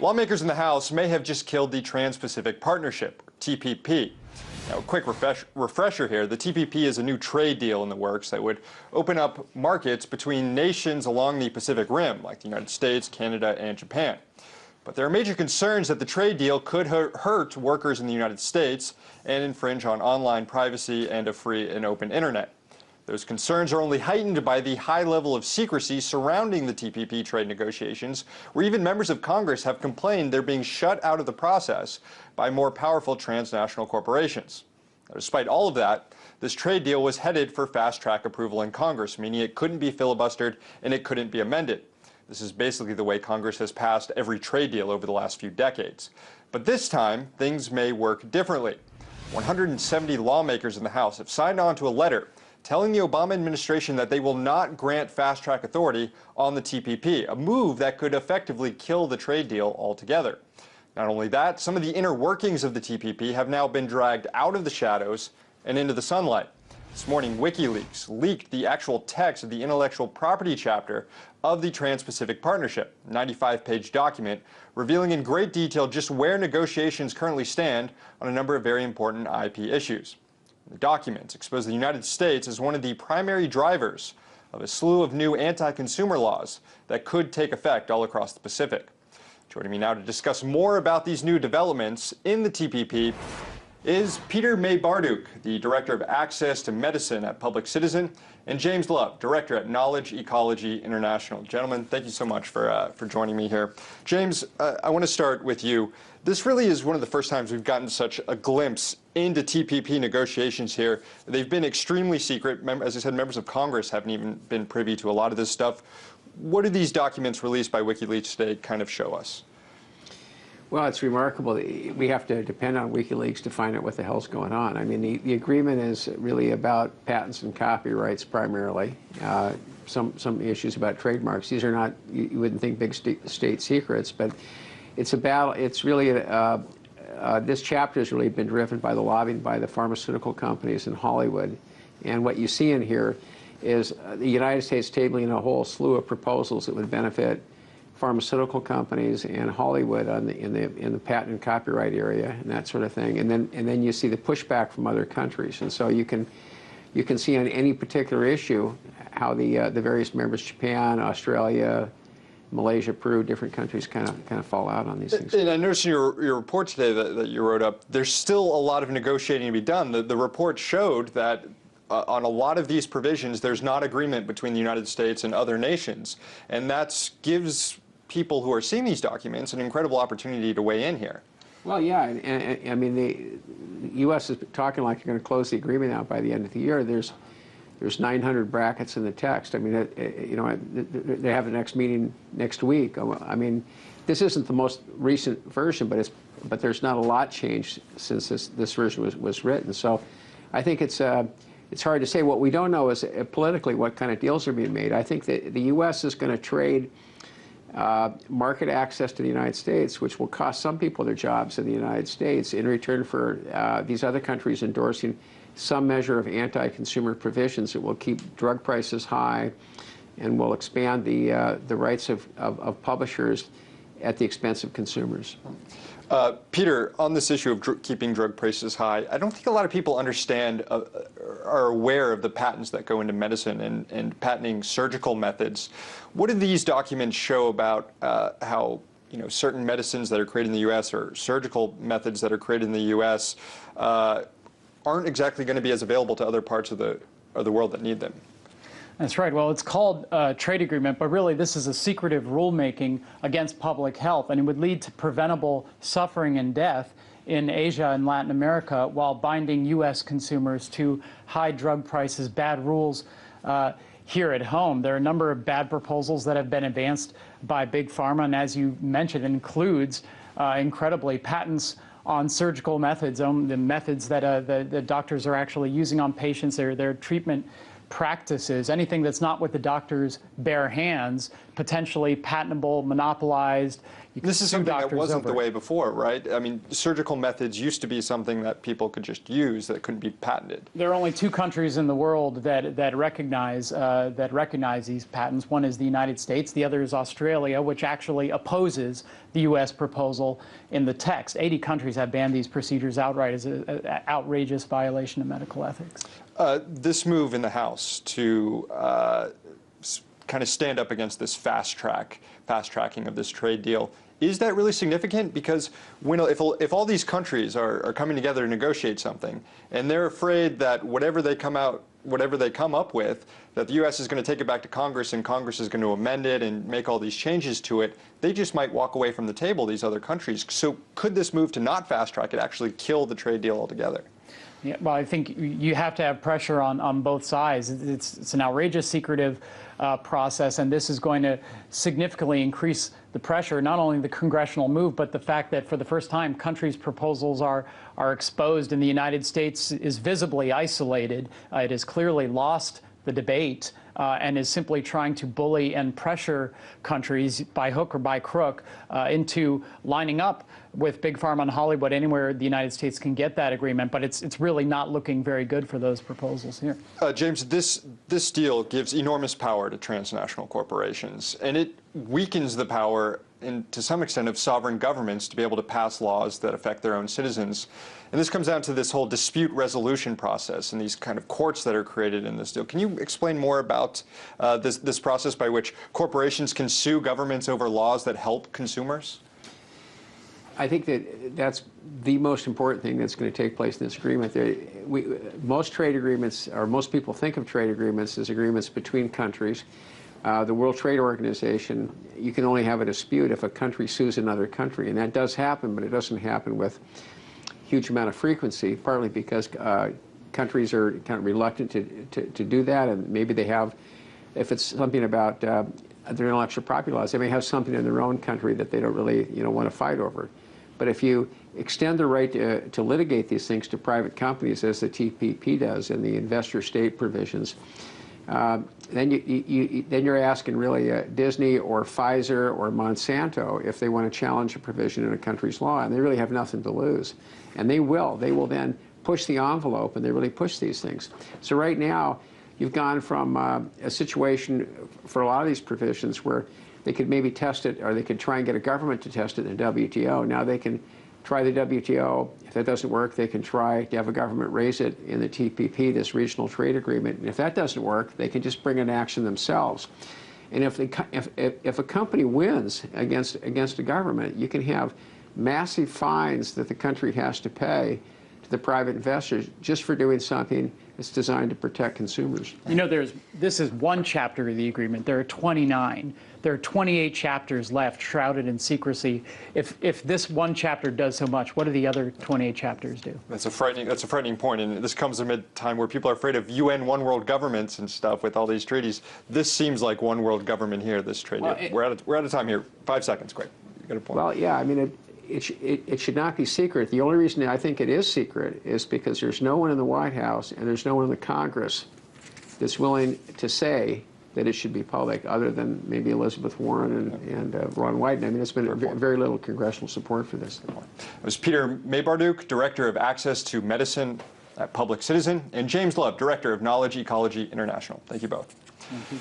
Lawmakers in the House may have just killed the Trans-Pacific Partnership, or TPP. Now, a quick refresher here. The TPP is a new trade deal in the works that would open up markets between nations along the Pacific Rim, like the United States, Canada, and Japan. But there are major concerns that the trade deal could hurt workers in the United States and infringe on online privacy and a free and open internet. Those concerns are only heightened by the high level of secrecy surrounding the TPP trade negotiations, where even members of Congress have complained they're being shut out of the process by more powerful transnational corporations. Now, despite all of that, this trade deal was headed for fast-track approval in Congress, meaning it couldn't be filibustered and it couldn't be amended. This is basically the way Congress has passed every trade deal over the last few decades. But this time, things may work differently. 170 lawmakers in the House have signed on to a letter telling the Obama administration that they will not grant fast-track authority on the TPP, a move that could effectively kill the trade deal altogether. Not only that, some of the inner workings of the TPP have now been dragged out of the shadows and into the sunlight. This morning, WikiLeaks leaked the actual text of the intellectual property chapter of the Trans-Pacific Partnership, a 95-page document revealing in great detail just where negotiations currently stand on a number of very important IP issues. The documents expose the United States as one of the primary drivers of a slew of new anti-consumer laws that could take effect all across the Pacific. Joining me now to discuss more about these new developments in the TPP is Peter May-Barduk, the Director of Access to Medicine at Public Citizen, and James Love, Director at Knowledge Ecology International. Gentlemen, thank you so much for joining me here. James, I want to start with you. This really is one of the first times we've gotten such a glimpse into TPP negotiations here. They've been extremely secret. As I said, members of Congress haven't even been privy to a lot of this stuff. What do these documents released by WikiLeaks today kind of show us? Well, it's remarkable. We have to depend on WikiLeaks to find out what the hell's going on. I mean, the agreement is really about patents and copyrights primarily. Some issues about trademarks. These are not, you wouldn't think, big state secrets, but it's about, it's really, this chapter has really been driven by the lobbying by the pharmaceutical companies in Hollywood. And what you see in here is the United States tabling a whole slew of proposals that would benefit pharmaceutical companies and Hollywood in the patent and copyright area and that sort of thing, and then you see the pushback from other countries, and so you can see on any particular issue how the various members, Japan, Australia, Malaysia, Peru, different countries kind of fall out on these things. And I noticed in your report today that you wrote up, there's still a lot of negotiating to be done. The report showed that on a lot of these provisions, there's not agreement between the United States and other nations, and that gives people who are seeing these documents an incredible opportunity to weigh in here. Well, yeah, and I mean, the U.S. is talking like they're going to close the agreement out by the end of the year. There's 900 brackets in the text. I mean, you know, they have the next meeting next week. I mean, this isn't the most recent version, but there's not a lot changed since this version was written. So, I think it's hard to say. What we don't know is politically what kind of deals are being made. I think that the U.S. is going to trade market access to the United States, which will cost some people their jobs in the United States, in return for these other countries endorsing some measure of anti-consumer provisions that will keep drug prices high and will expand the rights of publishers at the expense of consumers. Peter, on this issue of keeping drug prices high, I don't think a lot of people understand, are aware of the patents that go into medicine and patenting surgical methods. What do these documents show about how, you know, certain medicines that are created in the U.S. or surgical methods that are created in the U.S. Aren't exactly going to be as available to other parts of the world that need them? That's right. Well, it's called a trade agreement, but really this is a secretive rulemaking against public health, and it would lead to preventable suffering and death in Asia and Latin America while binding U.S. consumers to high drug prices, bad rules here at home. There are a number of bad proposals that have been advanced by Big Pharma, and as you mentioned, includes, incredibly, patents on surgical methods, the methods that the doctors are actually using on patients, their treatment practices, anything that's not with the doctor's bare hands, potentially patentable, monopolized, You can This is sue something that doctors wasn't the over it. way before, right? I mean, surgical methods used to be something that people could just use that couldn't be patented. There are only two countries in the world that recognize these patents. One is the United States. The other is Australia, which actually opposes the U.S. proposal in the text. 80 countries have banned these procedures outright as an outrageous violation of medical ethics. This move in the House to kind of stand up against this fast tracking of this trade deal, is that really significant? Because if all these countries are coming together to negotiate something, and they're afraid that whatever they come up with, that the U.S. is going to take it back to Congress, and Congress is going to amend it and make all these changes to it, they just might walk away from the table, these other countries. So could this move to not fast track it actually kill the trade deal altogether? Yeah, well, I think you have to have pressure on both sides. It's an outrageous, secretive process, and this is going to significantly increase the pressure, not only the congressional move, but the fact that for the first time, countries' proposals are exposed, and the United States is visibly isolated. It has clearly lost the debate and is simply trying to bully and pressure countries by hook or by crook into lining up with Big Pharma and Hollywood anywhere the United States can get that agreement. But it's really not looking very good for those proposals here. James, this deal gives enormous power to transnational corporations, and it weakens the power, to some extent, of sovereign governments to be able to pass laws that affect their own citizens. And this comes down to this whole dispute resolution process and these kind of courts that are created in this deal. Can you explain more about this process by which corporations can sue governments over laws that help consumers? I think that's the most important thing that's going to take place in this agreement. Most trade agreements, or most people think of trade agreements as agreements between countries. The World Trade Organization, you can only have a dispute if a country sues another country, and that does happen, but it doesn't happen with huge amount of frequency, partly because countries are kind of reluctant to do that, and maybe they have, if it's something about their intellectual property laws, they may have something in their own country that they don't really want to fight over. But if you extend the right to litigate these things to private companies, as the TPP does in the investor-state provisions, then you're asking really Disney or Pfizer or Monsanto if they want to challenge a provision in a country's law, and they really have nothing to lose. And they will. They will then push the envelope, and they really push these things. So right now, you've gone from a situation for a lot of these provisions where they could maybe test it, or they could try and get a government to test it in the WTO. Now they can try the WTO. If that doesn't work, they can try to have a government raise it in the TPP, this regional trade agreement. And if that doesn't work, they can just bring an action themselves. And if a company wins against a government, you can have massive fines that the country has to pay to the private investors just for doing something that's designed to protect consumers. You know, this is one chapter of the agreement. There are 29. There are 28 chapters left, shrouded in secrecy. If this one chapter does so much, what do the other 28 chapters do? That's a frightening point, and this comes amid a time where people are afraid of UN one world governments and stuff with all these treaties. This seems like one world government here, this trade deal. We're out of time here. 5 seconds, quick. You got a point. Well, yeah, I mean, it should not be secret. The only reason I think it is secret is because there's no one in the White House and there's no one in the Congress that's willing to say that it should be public, other than maybe Elizabeth Warren and Ron Wyden. I mean, it's been very little congressional support for this. It was Peter Maybarduke, Director of Access to Medicine at Public Citizen, and James Love, Director of Knowledge Ecology International. Thank you both. Thank you.